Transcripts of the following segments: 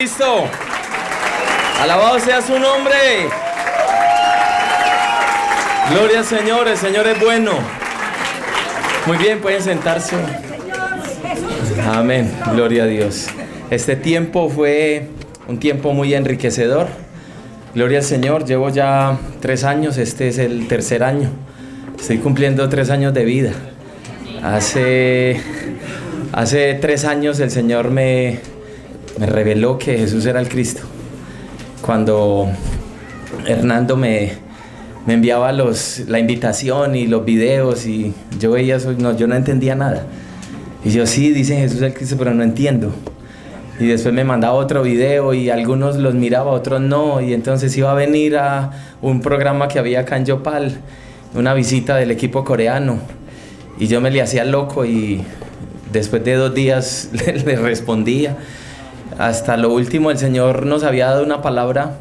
Cristo. Alabado sea su nombre. Gloria al Señor, el Señor es bueno. Muy bien, pueden sentarse. Amén, gloria a Dios. Este tiempo fue un tiempo muy enriquecedor. Gloria al Señor, llevo ya 3 años, este es el tercer año. Estoy cumpliendo 3 años de vida. Hace 3 años el Señor me reveló que Jesús era el Cristo. Cuando Hernando me enviaba la invitación y los videos y yo veía eso, yo no entendía nada. Y yo sí, dicen Jesús es el Cristo, pero no entiendo. Y después me mandaba otro video y algunos los miraba, otros no. Y entonces iba a venir a un programa que había acá en Yopal, una visita del equipo coreano. Y yo me le hacía loco y después de 2 días le respondía. Hasta lo último el Señor nos había dado una palabra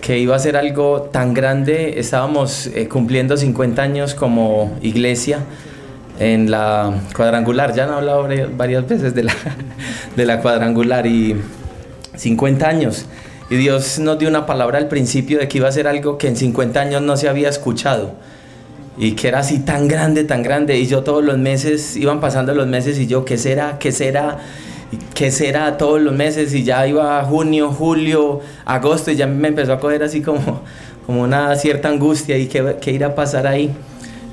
que iba a ser algo tan grande. Estábamos cumpliendo 50 años como iglesia en la cuadrangular. Ya han hablado varias veces de la cuadrangular y 50 años. Y Dios nos dio una palabra al principio de que iba a ser algo que en 50 años no se había escuchado. Y que era así tan grande, tan grande. Y yo todos los meses, iban pasando los meses y yo, ¿qué será? ¿Qué será? ¿Qué será? Todos los meses. Y ya iba junio, julio, agosto y ya me empezó a coger así como una cierta angustia y qué irá a pasar ahí.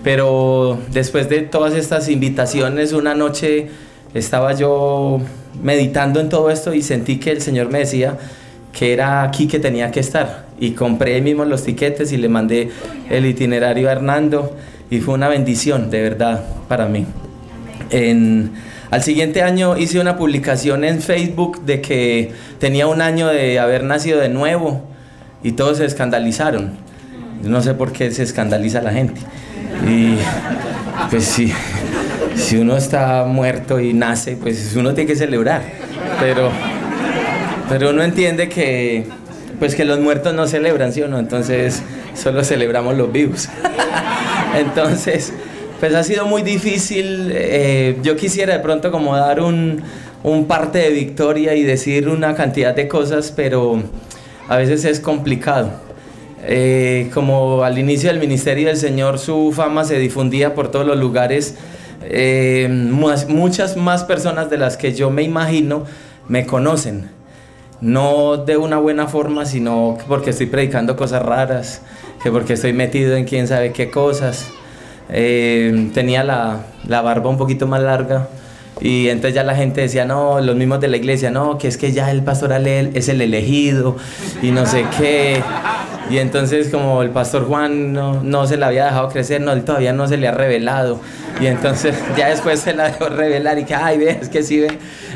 Pero después de todas estas invitaciones, una noche estaba yo meditando en todo esto y sentí que el Señor me decía que era aquí que tenía que estar. Y compré mismo los tiquetes y le mandé el itinerario a Hernando y fue una bendición, de verdad, para mí. Al siguiente año hice una publicación en Facebook de que tenía 1 año de haber nacido de nuevo y todos se escandalizaron. Yo no sé por qué se escandaliza la gente. Y pues si uno está muerto y nace, pues uno tiene que celebrar. Pero uno entiende que los muertos no celebran, ¿sí o no? Entonces solo celebramos los vivos. Entonces, pues ha sido muy difícil. Yo quisiera de pronto como dar un parte de victoria y decir una cantidad de cosas, pero a veces es complicado. Como al inicio del ministerio del Señor, su fama se difundía por todos los lugares. Muchas más personas de las que yo me imagino me conocen. No de una buena forma, sino porque estoy predicando cosas raras, que porque estoy metido en quién sabe qué cosas. Tenía la barba un poquito más larga y entonces ya la gente decía, no, los mismos de la iglesia, no, que es que ya el pastor es el elegido y no sé qué. Y entonces como el pastor Juan no se le había dejado crecer, no, él todavía no se le ha revelado. Y entonces ya después se la dejó revelar y que, ay, ve, es que sí, ve,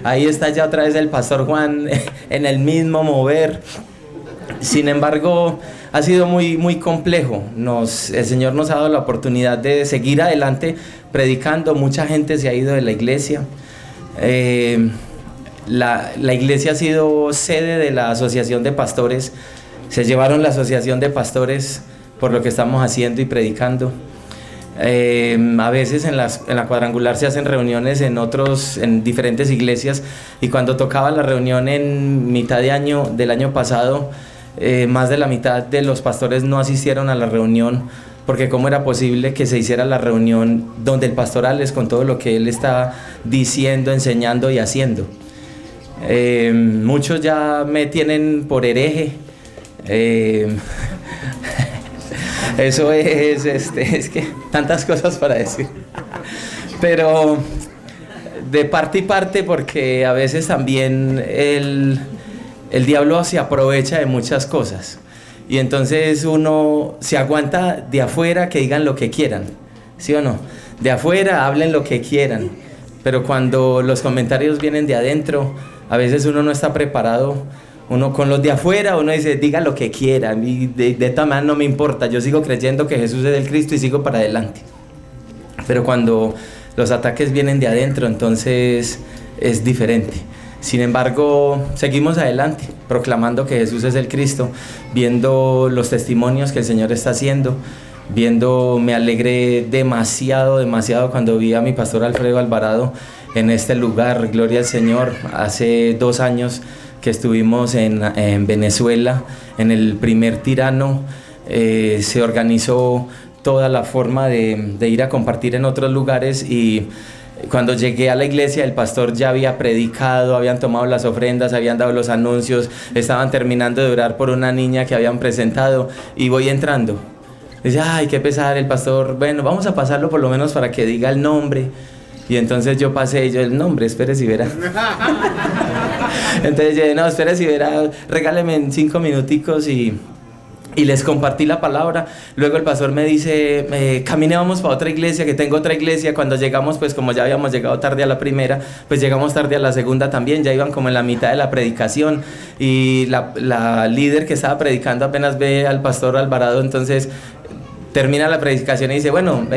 ahí está ya otra vez el pastor Juan en el mismo mover. Sin embargo, ha sido muy, muy complejo. El Señor nos ha dado la oportunidad de seguir adelante predicando. Mucha gente se ha ido de la iglesia. La iglesia ha sido sede de la asociación de pastores. Se llevaron la asociación de pastores por lo que estamos haciendo y predicando. A veces en la cuadrangular se hacen reuniones en diferentes iglesias y cuando tocaba la reunión en mitad de año del año pasado, más de la mitad de los pastores no asistieron a la reunión porque cómo era posible que se hiciera la reunión donde el pastoral les contó todo lo que él está diciendo, enseñando y haciendo. Muchos ya me tienen por hereje. Eso es que tantas cosas para decir. Pero de parte y parte, porque a veces también el diablo se aprovecha de muchas cosas. Y entonces uno se aguanta de afuera que digan lo que quieran, ¿sí o no? De afuera hablen lo que quieran. Pero cuando los comentarios vienen de adentro, a veces uno no está preparado. Uno con los de afuera, uno dice, diga lo que quiera, y de esta manera no me importa, yo sigo creyendo que Jesús es el Cristo y sigo para adelante. Pero cuando los ataques vienen de adentro, entonces es diferente. Sin embargo, seguimos adelante, proclamando que Jesús es el Cristo, viendo los testimonios que el Señor está haciendo, me alegré demasiado cuando vi a mi pastor Alfredo Alvarado en este lugar, gloria al Señor. Hace 2 años que estuvimos en Venezuela, en el primer Tirano. Se organizó toda la forma de ir a compartir en otros lugares, y cuando llegué a la iglesia el pastor ya había predicado, habían tomado las ofrendas, habían dado los anuncios, estaban terminando de orar por una niña que habían presentado, y voy entrando. Dice, ay, qué pesar el pastor, bueno, vamos a pasarlo por lo menos para que diga el nombre. Y entonces yo pasé, y yo, el nombre, espere si verá. Entonces yo dije, no, espere si verá, regáleme en 5 minuticos y les compartí la palabra. Luego el pastor me dice, caminábamos para otra iglesia, que tengo otra iglesia. Cuando llegamos, pues como ya habíamos llegado tarde a la primera, pues llegamos tarde a la segunda también, ya iban como en la mitad de la predicación, y la líder que estaba predicando apenas ve al pastor Alvarado, entonces termina la predicación y dice, bueno,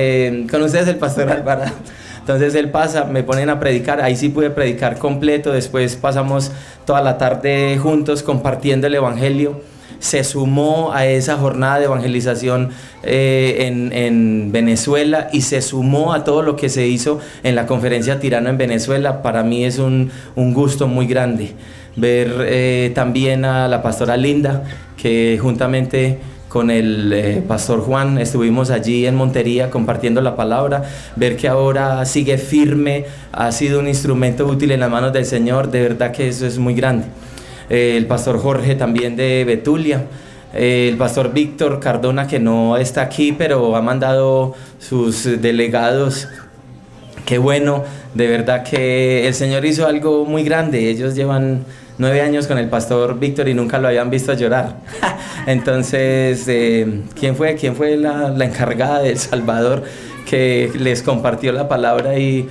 con ustedes el pastor Alvarado. Entonces él pasa, me ponen a predicar, ahí sí pude predicar completo. Después pasamos toda la tarde juntos compartiendo el evangelio. Se sumó a esa jornada de evangelización en Venezuela, y se sumó a todo lo que se hizo en la conferencia Tirano en Venezuela. Para mí es un gusto muy grande ver también a la pastora Linda, que juntamente con el pastor Juan estuvimos allí en Montería compartiendo la palabra, ver que ahora sigue firme, ha sido un instrumento útil en las manos del Señor. De verdad que eso es muy grande. El pastor Jorge también de Betulia, el pastor Víctor Cardona, que no está aquí pero ha mandado sus delegados. Qué bueno, de verdad que el Señor hizo algo muy grande. Ellos llevan 9 años con el pastor Víctor y nunca lo habían visto llorar. Entonces, ¿quién fue la encargada de El Salvador que les compartió la palabra y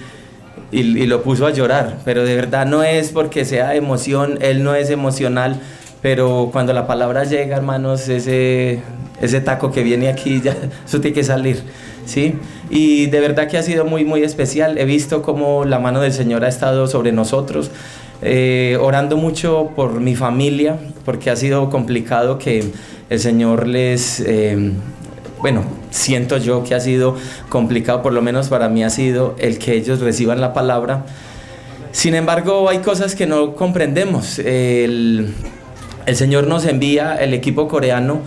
lo puso a llorar? Pero de verdad no es porque sea emoción, él no es emocional, pero cuando la palabra llega, hermanos, ese taco que viene aquí, ya, eso tiene que salir, ¿sí? Y de verdad que ha sido muy, muy especial. He visto cómo la mano del Señor ha estado sobre nosotros, orando mucho por mi familia, porque ha sido complicado que el Señor les... bueno, siento yo que ha sido complicado, por lo menos para mí ha sido el que ellos reciban la palabra. Sin embargo, hay cosas que no comprendemos. El Señor nos envía el equipo coreano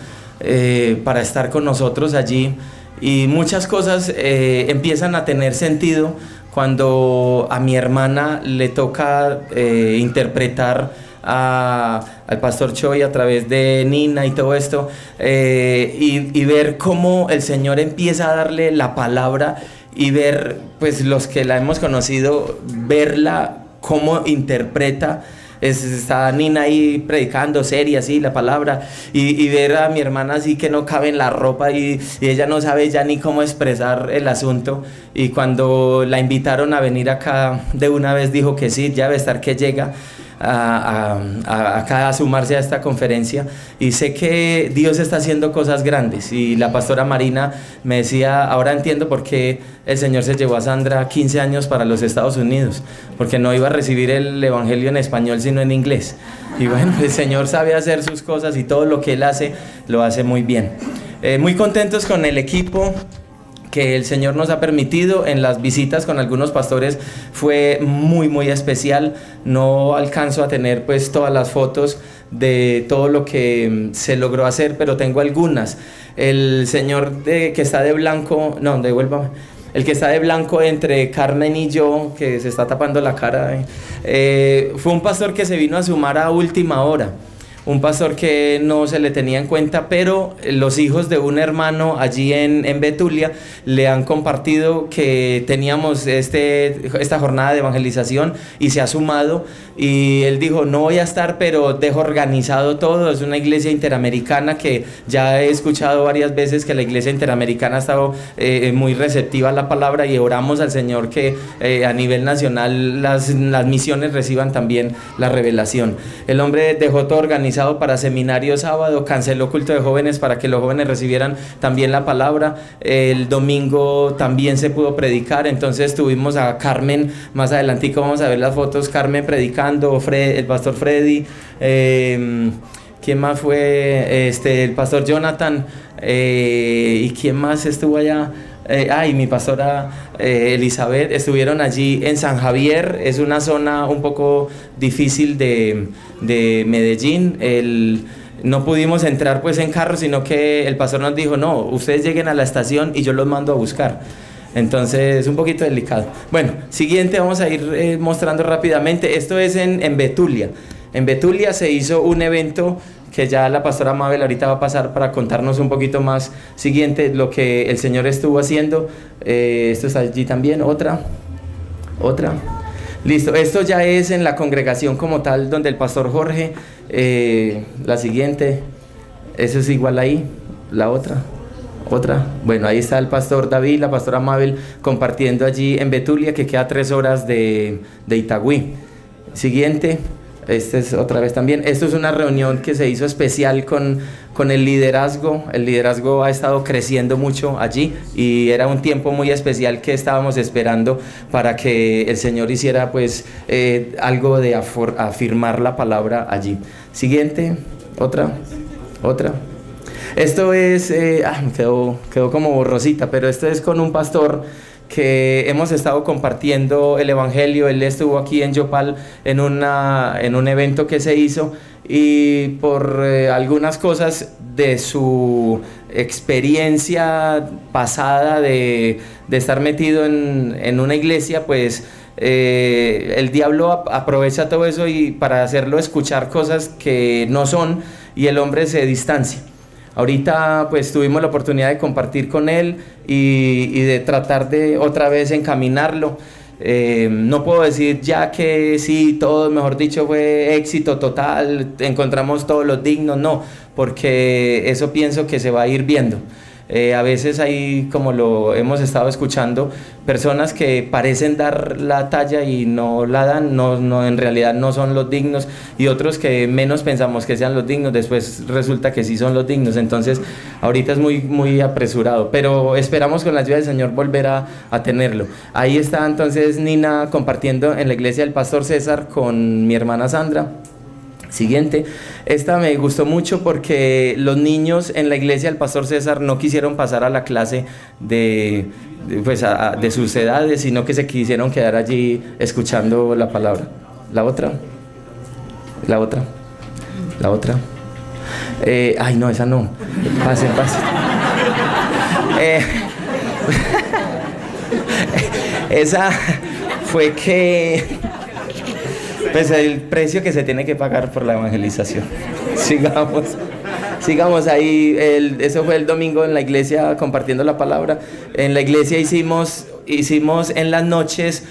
para estar con nosotros allí, y muchas cosas empiezan a tener sentido cuando a mi hermana le toca interpretar al pastor Choi a través de Nina y todo esto, y ver cómo el Señor empieza a darle la palabra, y ver, pues los que la hemos conocido, verla cómo interpreta. Está Nina ahí predicando seria así la palabra, y ver a mi hermana así que no cabe en la ropa, y ella no sabe ya ni cómo expresar el asunto. Y cuando la invitaron a venir acá, de una vez dijo que sí, ya debe estar que llega acá a sumarse a esta conferencia. Y sé que Dios está haciendo cosas grandes, y la pastora Marina me decía, ahora entiendo por qué el Señor se llevó a Sandra 15 años para los Estados Unidos, porque no iba a recibir el evangelio en español sino en inglés. Y bueno, el Señor sabe hacer sus cosas, y todo lo que Él hace, lo hace muy bien. Muy contentos con el equipo que el Señor nos ha permitido. En las visitas con algunos pastores fue muy, muy especial. No alcanzo a tener pues todas las fotos de todo lo que se logró hacer, pero tengo algunas. El señor que está de blanco, no, devuélvame. El que está de blanco entre Carmen y yo, que se está tapando la cara, fue un pastor que se vino a sumar a última hora. Un pastor que no se le tenía en cuenta, pero los hijos de un hermano allí en Betulia le han compartido que teníamos esta jornada de evangelización, y se ha sumado, y él dijo, no voy a estar, pero dejo organizado todo. Es una iglesia interamericana que ya he escuchado varias veces que la iglesia interamericana ha estado muy receptiva a la palabra, y oramos al Señor que a nivel nacional las misiones reciban también la revelación. El hombre dejó todo organizado para seminario sábado, canceló culto de jóvenes para que los jóvenes recibieran también la palabra. El domingo también se pudo predicar, entonces tuvimos a Carmen, más adelantico vamos a ver las fotos, Carmen predicando, el pastor Freddy, ¿quién más fue? El pastor Jonathan, ¿y quién más estuvo allá? Y mi pastora Elizabeth estuvieron allí en San Javier. Es una zona un poco difícil de Medellín. No pudimos entrar pues en carro, sino que el pastor nos dijo, no, ustedes lleguen a la estación y yo los mando a buscar. Entonces es un poquito delicado. Bueno, siguiente vamos a ir mostrando rápidamente. Esto es en Betulia. En Betulia se hizo un evento que ya la pastora Mabel ahorita va a pasar para contarnos un poquito más. Siguiente, lo que el Señor estuvo haciendo. Esto está allí también. Otra. Listo, esto ya es en la congregación como tal, donde el pastor Jorge. La siguiente. Eso es igual ahí. La otra. Bueno, ahí está el pastor David, la pastora Mabel compartiendo allí en Betulia, que queda 3 horas de Itagüí. Siguiente. Este es otra vez también. Esto es una reunión que se hizo especial con el liderazgo. El liderazgo ha estado creciendo mucho allí y era un tiempo muy especial que estábamos esperando para que el Señor hiciera pues algo de afirmar la palabra allí. Siguiente, otra. Esto es, quedó como borrosita, pero esto es con un pastor que hemos estado compartiendo el evangelio. Él estuvo aquí en Yopal en un evento que se hizo, y por algunas cosas de su experiencia pasada de estar metido en una iglesia, pues el diablo aprovecha todo eso y para hacerlo escuchar cosas que no son, y el hombre se distancia. Ahorita pues tuvimos la oportunidad de compartir con él y de tratar de otra vez encaminarlo. No puedo decir ya que sí, todo, mejor dicho, fue éxito total, encontramos todos los dignos, no, porque eso pienso que se va a ir viendo. A veces hay, como lo hemos estado escuchando, personas que parecen dar la talla y no la dan, no, en realidad no son los dignos, y otros que menos pensamos que sean los dignos, después resulta que sí son los dignos. Entonces ahorita es muy apresurado, pero esperamos con la ayuda del Señor volver a tenerlo. Ahí está entonces Nina compartiendo en la iglesia del pastor César con mi hermana Sandra. Siguiente, esta me gustó mucho porque los niños en la iglesia del pastor César no quisieron pasar a la clase de sus edades, sino que se quisieron quedar allí escuchando la palabra. La otra. No, esa no. Pasen. Esa fue que... pues el precio que se tiene que pagar por la evangelización. Sigamos ahí. Eso fue el domingo en la iglesia compartiendo la palabra. En la iglesia hicimos en las noches,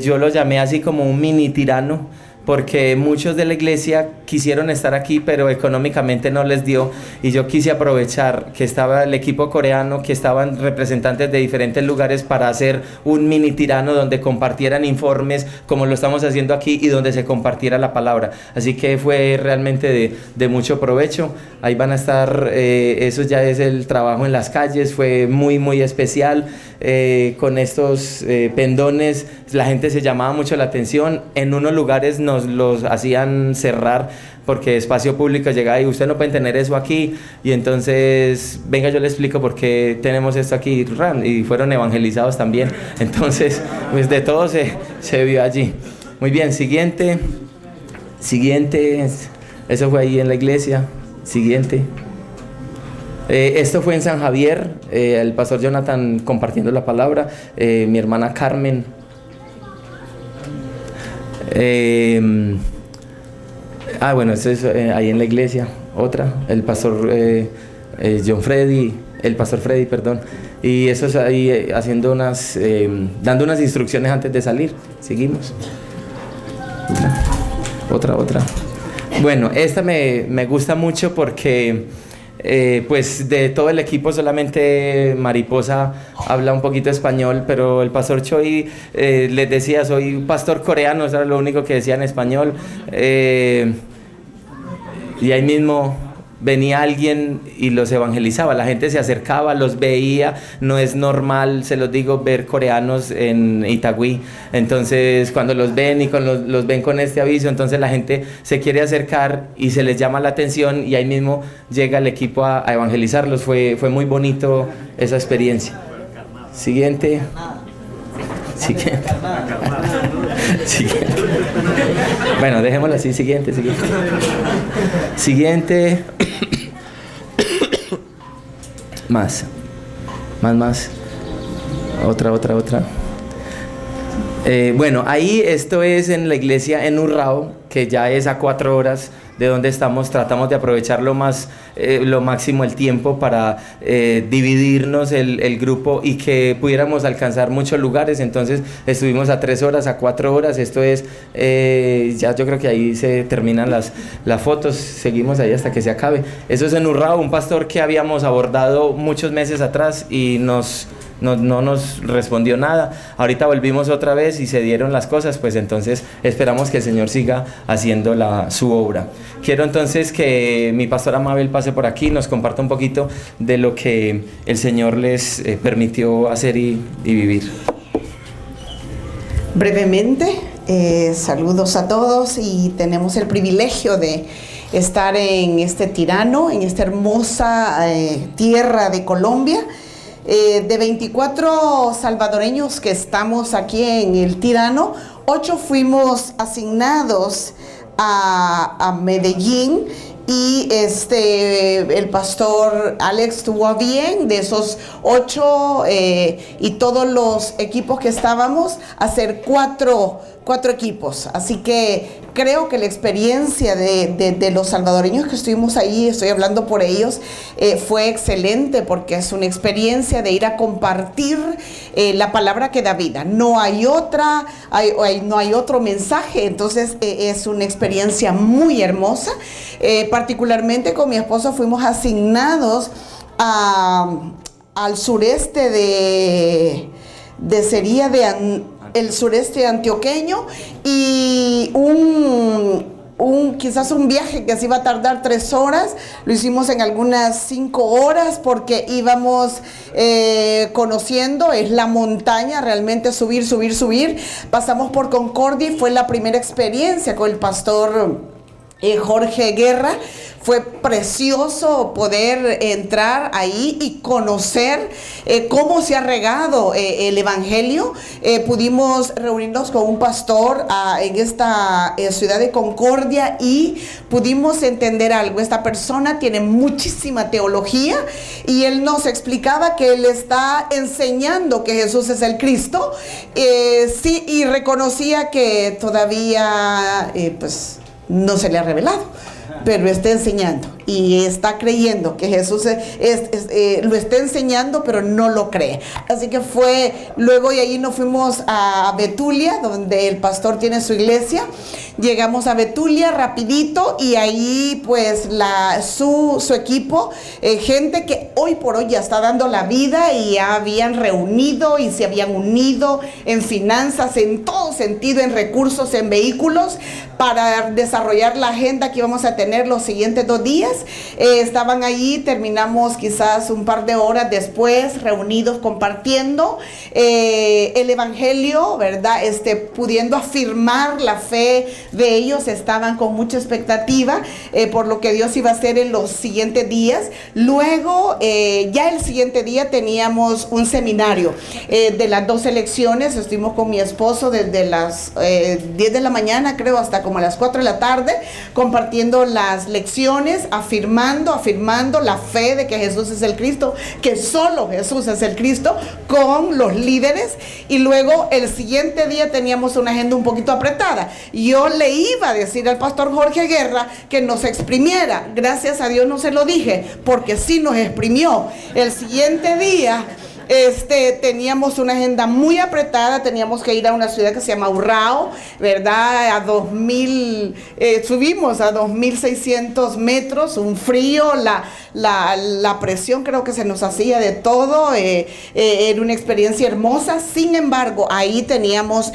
yo lo llamé así como un mini tirano, porque muchos de la iglesia quisieron estar aquí, pero económicamente no les dio, y yo quise aprovechar que estaba el equipo coreano, que estaban representantes de diferentes lugares, para hacer un mini tirano donde compartieran informes como lo estamos haciendo aquí y donde se compartiera la palabra. Así que fue realmente de mucho provecho. Ahí van a estar, eso ya es el trabajo en las calles, fue muy especial. Con estos pendones la gente se llamaba mucho la atención. En unos lugares nos los hacían cerrar porque espacio público llegaba y usted no puede tener eso aquí, y entonces venga, yo le explico por qué tenemos esto aquí, y fueron evangelizados también. Entonces pues de todo se vio allí. Muy bien, siguiente, eso fue ahí en la iglesia. Siguiente. Esto fue en San Javier, el pastor Jonathan compartiendo la palabra, mi hermana Carmen. Bueno, esto es ahí en la iglesia. Otra, el pastor pastor Freddy, perdón. Y eso es ahí haciendo dando unas instrucciones antes de salir. Seguimos. Otra. Bueno, esta me gusta mucho porque pues de todo el equipo solamente Mariposa habla un poquito español, pero el pastor Choi les decía, soy un pastor coreano, eso era lo único que decía en español, y ahí mismo venía alguien y los evangelizaba, la gente se acercaba, los veía. No es normal, se los digo, ver coreanos en Itagüí. Entonces cuando los ven y los ven con este aviso, entonces la gente se quiere acercar y se les llama la atención, y ahí mismo llega el equipo a evangelizarlos. Fue muy bonito esa experiencia. Siguiente. Siguiente. Siguiente. Bueno, dejémoslo así. Siguiente. Siguiente. Más. Otra. Bueno, ahí esto es en la iglesia en Urrao, que ya es a 4 horas de donde estamos. Tratamos de aprovechar lo máximo el tiempo para dividirnos el grupo y que pudiéramos alcanzar muchos lugares. Entonces estuvimos a 3 horas, a 4 horas. Esto es, ya yo creo que ahí se terminan las fotos. Seguimos ahí hasta que se acabe. Eso es en Urrao, un pastor que habíamos abordado muchos meses atrás y no nos respondió nada. Ahorita volvimos otra vez y se dieron las cosas, pues entonces esperamos que el Señor siga haciendo su obra. Quiero entonces que mi pastora Mabel pase por aquí, nos comparta un poquito de lo que el Señor les permitió hacer y vivir. Brevemente, saludos a todos, y tenemos el privilegio de estar en este Tirano, en esta hermosa tierra de Colombia. De 24 salvadoreños que estamos aquí en el Tirano, 8 fuimos asignados a Medellín, y el pastor Alex tuvo a bien de esos 8 y todos los equipos que estábamos hacer 4 equipos. Así que creo que la experiencia de los salvadoreños que estuvimos ahí, estoy hablando por ellos, fue excelente, porque es una experiencia de ir a compartir la palabra que da vida. No hay no hay otro mensaje. Entonces es una experiencia muy hermosa. Particularmente con mi esposo fuimos asignados al sureste el sureste antioqueño, y quizás un viaje que se iba a tardar 3 horas, lo hicimos en algunas 5 horas, porque íbamos conociendo, es la montaña, realmente subir. Pasamos por Concordia y fue la primera experiencia con el pastor Jorge Guerra. Fue precioso poder entrar ahí y conocer cómo se ha regado el evangelio. Pudimos reunirnos con un pastor en esta ciudad de Concordia, y pudimos entender algo. Esta persona tiene muchísima teología, y él nos explicaba que él está enseñando que Jesús es el Cristo, sí, y reconocía que todavía pues no se le ha revelado, pero está enseñando y está creyendo que Jesús lo está enseñando, pero no lo cree. Así que luego y ahí nos fuimos a Betulia, donde el pastor tiene su iglesia. Llegamos a Betulia rapidito, y ahí pues su equipo, gente que hoy por hoy ya está dando la vida, y ya habían reunido y se habían unido en finanzas, en todo sentido, en recursos, en vehículos, para desarrollar la agenda que íbamos a tener los siguientes 2 días. Estaban allí, terminamos quizás un par de horas después, reunidos compartiendo el evangelio, ¿verdad? Pudiendo afirmar la fe de ellos. Estaban con mucha expectativa por lo que Dios iba a hacer en los siguientes días. Luego, ya el siguiente día teníamos un seminario de las 2 lecciones. Estuvimos con mi esposo desde las 10 de la mañana, creo, hasta como a las 4 de la tarde, compartiendo las lecciones, afirmando la fe de que Jesús es el Cristo, que solo Jesús es el Cristo, con los líderes. Y luego el siguiente día teníamos una agenda un poquito apretada. Yo le iba a decir al pastor Jorge Guerra que nos exprimiera. Gracias a Dios no se lo dije, porque sí nos exprimió. El siguiente día teníamos una agenda muy apretada. Teníamos que ir a una ciudad que se llama Urrao, ¿verdad? Subimos a 2.600 metros, un frío, la presión creo que se nos hacía de todo. Era una experiencia hermosa. Sin embargo, ahí teníamos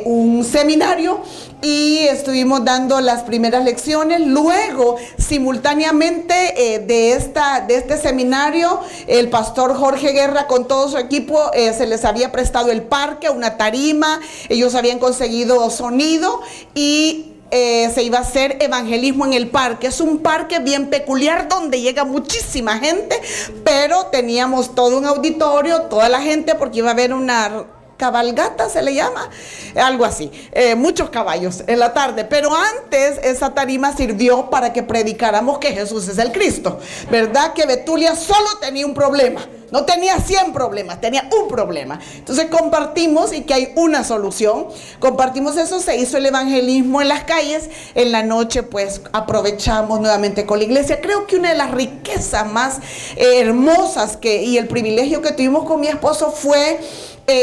un seminario, y estuvimos dando las primeras lecciones. Luego, simultáneamente de este seminario, el pastor Jorge Guerra con todo su equipo, se les había prestado el parque, una tarima. Ellos habían conseguido sonido, y se iba a hacer evangelismo en el parque. Es un parque bien peculiar donde llega muchísima gente, pero teníamos todo un auditorio, toda la gente, porque iba a haber una cabalgata, se le llama, algo así, muchos caballos en la tarde. Pero antes esa tarima sirvió para que predicáramos que Jesús es el Cristo, ¿verdad? Que Betulia solo tenía un problema, no tenía 100 problemas, tenía un problema. Entonces compartimos y que hay una solución. Compartimos eso, se hizo el evangelismo en las calles. En la noche pues aprovechamos nuevamente con la iglesia. Creo que una de las riquezas más hermosas y el privilegio que tuvimos con mi esposo fue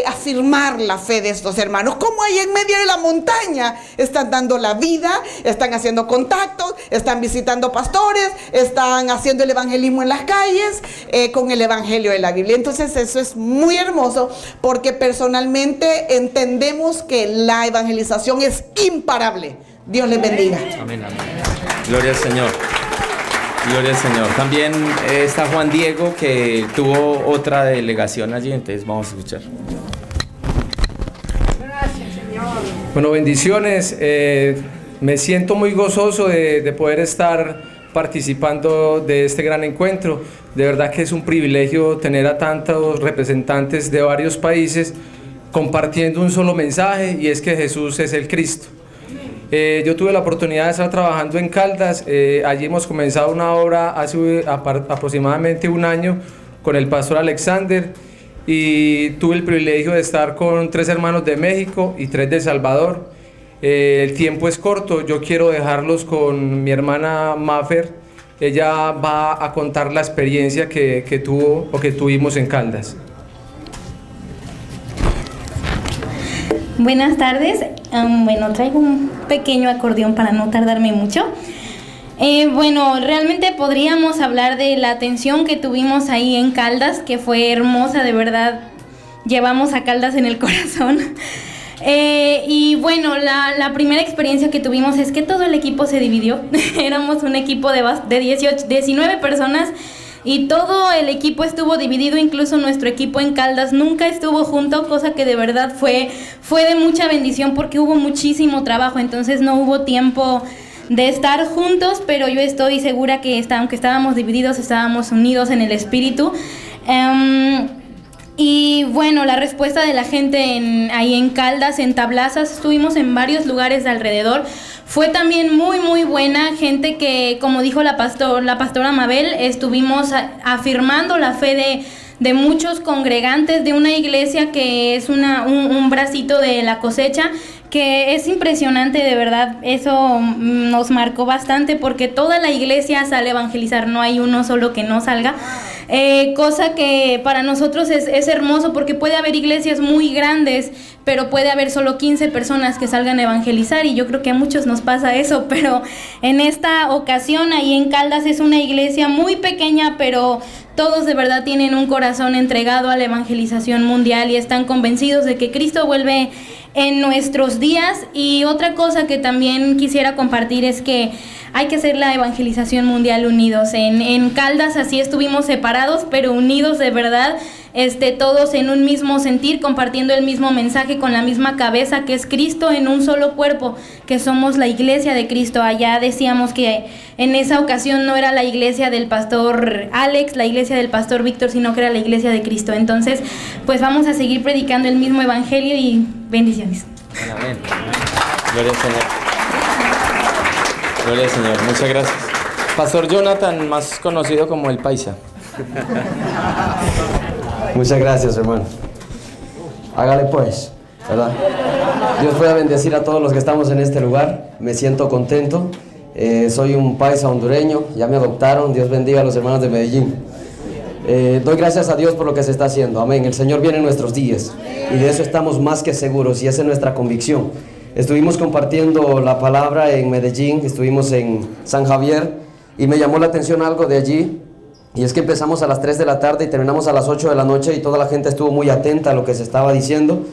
afirmar la fe de estos hermanos. Como ahí en medio de la montaña están dando la vida, están haciendo contactos, están visitando pastores, están haciendo el evangelismo en las calles con el evangelio de la Biblia. Entonces eso es muy hermoso, porque personalmente entendemos que la evangelización es imparable. Dios les bendiga. Amén, amén. Gloria al Señor. Gloria al Señor. También está Juan Diego, que tuvo otra delegación allí, entonces vamos a escuchar. Gracias, Señor. Bueno, bendiciones. Me siento muy gozoso de poder estar participando de este gran encuentro. De verdad que es un privilegio tener a tantos representantes de varios países compartiendo un solo mensaje, y es que Jesús es el Cristo. Yo tuve la oportunidad de estar trabajando en Caldas. Allí hemos comenzado una obra hace aproximadamente un año con el pastor Alexander, y tuve el privilegio de estar con 3 hermanos de México y 3 de El Salvador. El tiempo es corto, yo quiero dejarlos con mi hermana Mafer. Ella va a contar la experiencia que tuvo o que tuvimos en Caldas. Buenas tardes. Bueno, traigo un pequeño acordeón para no tardarme mucho. Bueno, realmente podríamos hablar de la atención que tuvimos ahí en Caldas, que fue hermosa, de verdad. Llevamos a Caldas en el corazón. Y bueno, la primera experiencia que tuvimos es que todo el equipo se dividió. Éramos un equipo de 19 personas. Y todo el equipo estuvo dividido, incluso nuestro equipo en Caldas nunca estuvo junto, cosa que de verdad fue de mucha bendición, porque hubo muchísimo trabajo, entonces no hubo tiempo de estar juntos, pero yo estoy segura que aunque estábamos divididos, estábamos unidos en el espíritu. Y bueno, la respuesta de la gente ahí en Caldas, en Tablazas, estuvimos en varios lugares de alrededor, fue también muy buena. Gente que, como dijo la pastora Mabel, estuvimos afirmando la fe de muchos congregantes de una iglesia que es un bracito de la cosecha, que es impresionante, de verdad. Eso nos marcó bastante, porque toda la iglesia sale a evangelizar, no hay uno solo que no salga. Cosa que para nosotros es hermoso, porque puede haber iglesias muy grandes, pero puede haber solo 15 personas que salgan a evangelizar, y yo creo que a muchos nos pasa eso. Pero en esta ocasión ahí en Caldas es una iglesia muy pequeña, pero todos de verdad tienen un corazón entregado a la evangelización mundial y están convencidos de que Cristo vuelve en nuestros días. Y otra cosa que también quisiera compartir es que hay que hacer la evangelización mundial unidos. En Caldas así estuvimos separados, pero unidos de verdad, todos en un mismo sentir, compartiendo el mismo mensaje, con la misma cabeza, que es Cristo, en un solo cuerpo, que somos la iglesia de Cristo. Allá decíamos que en esa ocasión no era la iglesia del pastor Alex, la iglesia del pastor Víctor, sino que era la iglesia de Cristo. Entonces, pues vamos a seguir predicando el mismo evangelio, y bendiciones. Amén. Gloria al Señor. Gloria al Señor. Muchas gracias. Pastor Jonathan, más conocido como el Paisa. Muchas gracias, hermano. Hágale pues, ¿verdad? Dios pueda bendecir a todos los que estamos en este lugar. Me siento contento. Soy un paisa hondureño, ya me adoptaron. Dios bendiga a los hermanos de Medellín. Doy gracias a Dios por lo que se está haciendo. Amén. El Señor viene en nuestros días, y de eso estamos más que seguros, y esa es nuestra convicción. Estuvimos compartiendo la palabra en Medellín, estuvimos en San Javier, y me llamó la atención algo de allí. Y es que empezamos a las 3 de la tarde y terminamos a las 8 de la noche, y toda la gente estuvo muy atenta a lo que se estaba diciendo.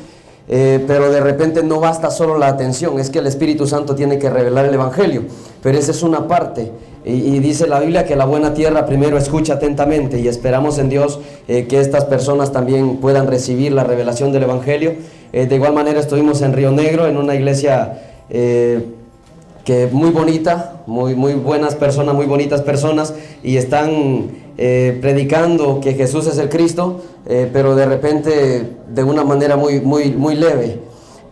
Pero de repente no basta solo la atención, es que el Espíritu Santo tiene que revelar el Evangelio. Pero esa es una parte. Y dice la Biblia que la buena tierra primero escucha atentamente, y esperamos en Dios que estas personas también puedan recibir la revelación del Evangelio. De igual manera estuvimos en Río Negro, en una iglesia que muy bonita, muy buenas personas, muy bonitas personas, y están predicando que Jesús es el Cristo, pero de repente de una manera muy leve.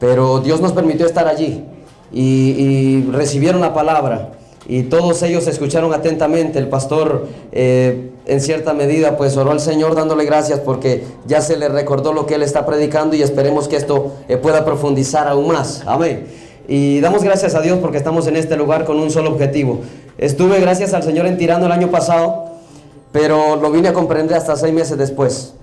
Pero Dios nos permitió estar allí y recibieron la palabra, y todos ellos escucharon atentamente. El pastor en cierta medida pues oró al Señor dándole gracias porque ya se le recordó lo que él está predicando, y esperemos que esto pueda profundizar aún más. Amén. Y damos gracias a Dios porque estamos en este lugar con un solo objetivo. Estuve, gracias al Señor, en Tirano el año pasado, pero lo vine a comprender hasta 6 meses después,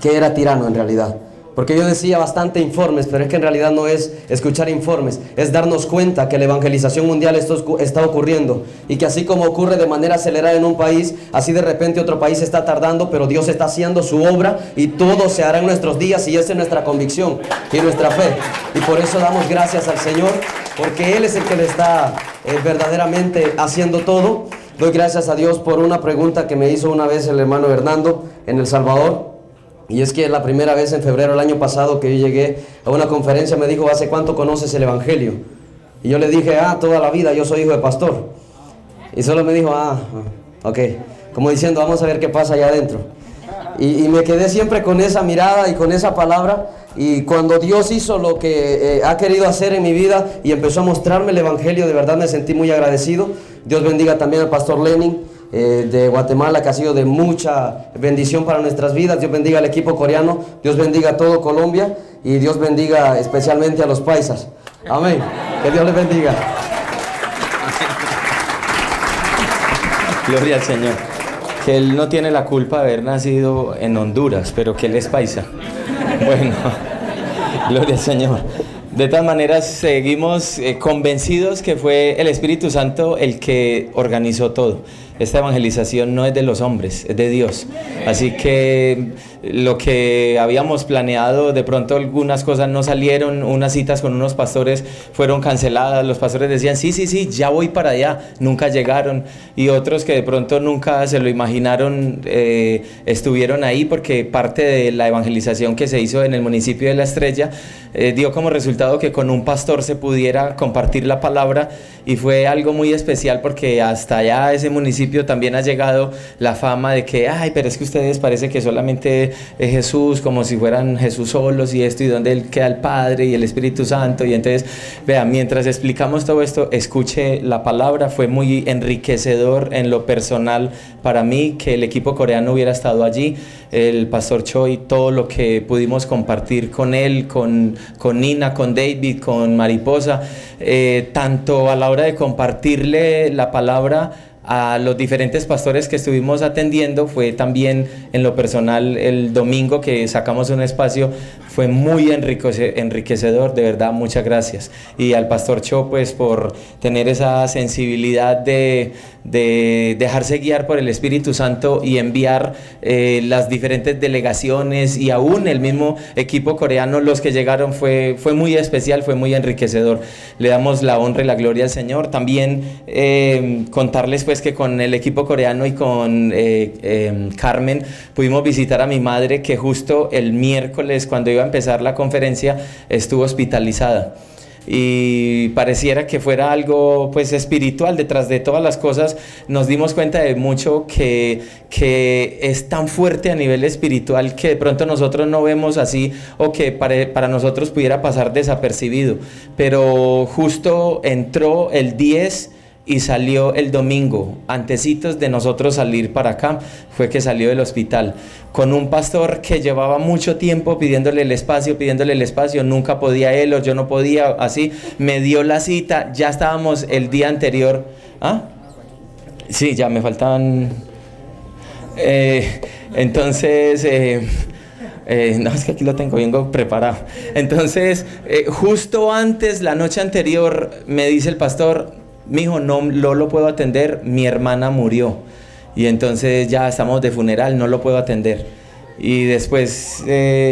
que era Tirano en realidad. Porque yo decía bastante informes, pero es que en realidad no es escuchar informes, es darnos cuenta que la evangelización mundial está ocurriendo, y que así como ocurre de manera acelerada en un país, así de repente otro país está tardando, pero Dios está haciendo su obra y todo se hará en nuestros días, y esa es nuestra convicción y nuestra fe. Y por eso damos gracias al Señor, porque Él es el que le está verdaderamente haciendo todo. Doy gracias a Dios por una pregunta que me hizo una vez el hermano Hernando en El Salvador. Y es que la primera vez en febrero del año pasado que yo llegué a una conferencia, me dijo: ¿hace cuánto conoces el Evangelio? Y yo le dije: toda la vida, yo soy hijo de pastor. Y solo me dijo: ok, como diciendo, vamos a ver qué pasa allá adentro. Y me quedé siempre con esa mirada y con esa palabra. Y cuando Dios hizo lo que ha querido hacer en mi vida y empezó a mostrarme el Evangelio, de verdad me sentí muy agradecido. Dios bendiga también al pastor Lenin de Guatemala, que ha sido de mucha bendición para nuestras vidas. Dios bendiga al equipo coreano, Dios bendiga a todo Colombia, y Dios bendiga especialmente a los paisas. Amén. Que Dios les bendiga. Gloria al Señor. Que Él no tiene la culpa de haber nacido en Honduras, pero que Él es paisa. Bueno, gloria al Señor. De todas maneras, seguimos convencidos que fue el Espíritu Santo el que organizó todo. Esta evangelización no es de los hombres, es de Dios. Así que lo que habíamos planeado, de pronto algunas cosas no salieron, unas citas con unos pastores fueron canceladas, los pastores decían: sí, ya voy para allá, nunca llegaron, y otros que de pronto nunca se lo imaginaron estuvieron ahí, porque parte de la evangelización que se hizo en el municipio de La Estrella dio como resultado que con un pastor se pudiera compartir la palabra, y fue algo muy especial porque hasta allá ese municipio también ha llegado la fama de que: pero es que ustedes parece que solamente es Jesús, como si fueran Jesús solos, y esto, y dónde queda el Padre y el Espíritu Santo. Y entonces, vean, mientras explicamos todo esto, escuche la palabra. Fue muy enriquecedor en lo personal para mí que el equipo coreano hubiera estado allí, el pastor Choi, todo lo que pudimos compartir con él, con Nina, con David, con Mariposa, tanto a la hora de compartirle la palabra a los diferentes pastores que estuvimos atendiendo. Fue también en lo personal el domingo que sacamos un espacio, fue muy enriquecedor, de verdad, muchas gracias. Y al pastor Cho, pues, por tener esa sensibilidad de dejarse guiar por el Espíritu Santo y enviar las diferentes delegaciones, y aún el mismo equipo coreano, los que llegaron, fue muy especial, fue muy enriquecedor. Le damos la honra y la gloria al Señor. También contarles pues que con el equipo coreano y con Carmen pudimos visitar a mi madre, que justo el miércoles, cuando iba a empezar la conferencia, estuvo hospitalizada. Y pareciera que fuera algo pues espiritual detrás de todas las cosas. Nos dimos cuenta de mucho que es tan fuerte a nivel espiritual que de pronto nosotros no vemos así, o que para nosotros pudiera pasar desapercibido, pero justo entró el 10 y salió el domingo, antecitos de nosotros salir para acá, fue que salió del hospital, con un pastor que llevaba mucho tiempo pidiéndole el espacio, nunca podía él o yo no podía, así, me dio la cita, ya estábamos el día anterior, sí, ya me faltaban, entonces, no, es que aquí lo tengo, vengo preparado. Entonces, justo antes, la noche anterior, me dice el pastor: mijo, no lo puedo atender, mi hermana murió, y entonces ya estamos de funeral, no lo puedo atender. Y después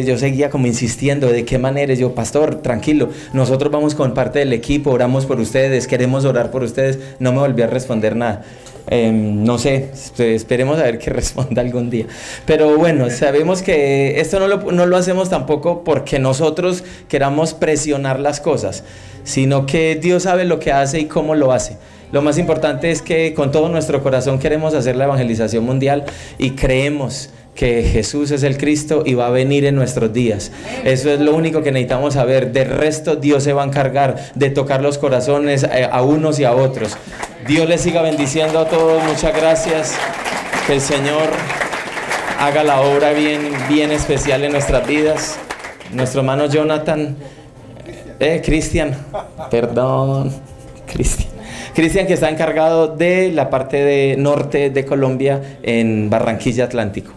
yo seguía como insistiendo, ¿de qué manera? Yo: pastor, tranquilo, nosotros vamos con parte del equipo, oramos por ustedes, queremos orar por ustedes. No me volvió a responder nada. No sé, esperemos a ver que responda algún día. Pero bueno, sabemos que esto no lo hacemos tampoco porque nosotros queramos presionar las cosas, sino que Dios sabe lo que hace y cómo lo hace. Lo más importante es que con todo nuestro corazón queremos hacer la evangelización mundial y creemos que Jesús es el Cristo y va a venir en nuestros días. Eso es lo único que necesitamos saber. Del resto Dios se va a encargar de tocar los corazones a unos y a otros. Dios les siga bendiciendo a todos. Muchas gracias. Que el Señor haga la obra bien especial en nuestras vidas. Nuestro hermano Jonathan, Cristian, Cristian, que está encargado de la parte de norte de Colombia en Barranquilla Atlántico.